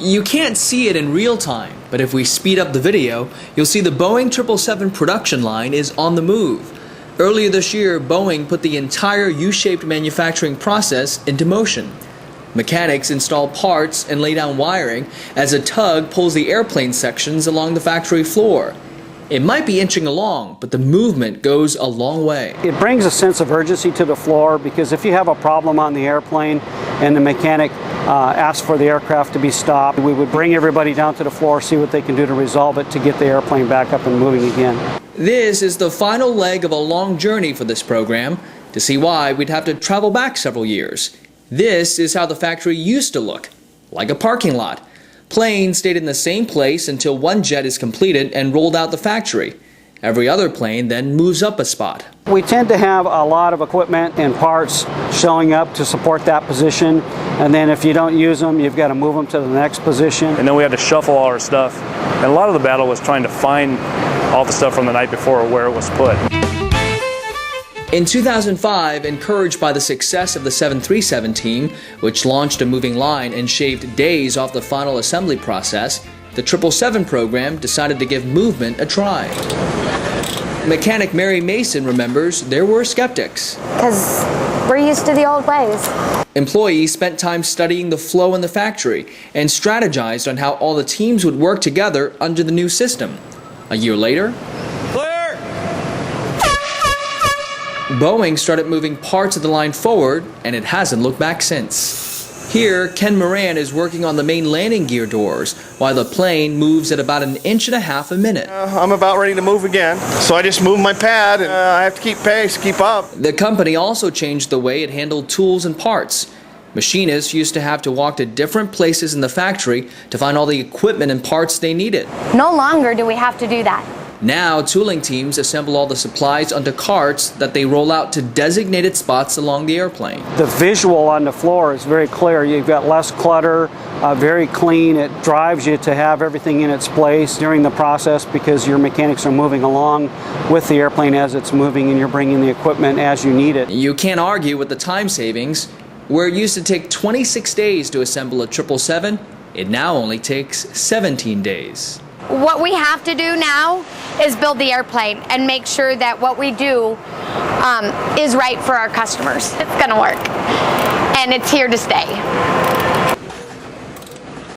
You can't see it in real time, but if we speed up the video, you'll see the Boeing 777 production line is on the move. Earlier this year, Boeing put the entire U-shaped manufacturing process into motion. Mechanics install parts and lay down wiring as a tug pulls the airplane sections along the factory floor. It might be inching along, but the movement goes a long way. It brings a sense of urgency to the floor because if you have a problem on the airplane and the mechanic asks for the aircraft to be stopped, we would bring everybody down to the floor, see what they can do to resolve it to get the airplane back up and moving again. This is the final leg of a long journey for this program. To see why, we'd have to travel back several years. This is how the factory used to look, like a parking lot. Planes stayed in the same place until one jet is completed and rolled out the factory. Every other plane then moves up a spot. We tend to have a lot of equipment and parts showing up to support that position, and then if you don't use them, you've got to move them to the next position. And then we had to shuffle all our stuff. And a lot of the battle was trying to find all the stuff from the night before or where it was put. In 2005, encouraged by the success of the 737 team, which launched a moving line and shaved days off the final assembly process, the 777 program decided to give movement a try. Mechanic Mary Mason remembers there were skeptics. Because we're used to the old ways. Employees spent time studying the flow in the factory and strategized on how all the teams would work together under the new system. A year later, Boeing started moving parts of the line forward, and it hasn't looked back since. Here, Ken Moran is working on the main landing gear doors, while the plane moves at about 1.5 inches a minute. I'm about ready to move again, so I just moved my pad, and I have to keep pace, keep up. The company also changed the way it handled tools and parts. Machinists used to have to walk to different places in the factory to find all the equipment and parts they needed. No longer do we have to do that. Now, tooling teams assemble all the supplies onto carts that they roll out to designated spots along the airplane. The visual on the floor is very clear. You've got less clutter, very clean. It drives you to have everything in its place during the process because your mechanics are moving along with the airplane as it's moving and you're bringing the equipment as you need it. You can't argue with the time savings. Where it used to take 26 days to assemble a 777, it now only takes 17 days. What we have to do now is build the airplane and make sure that what we do is right for our customers. It's going to work, and it's here to stay.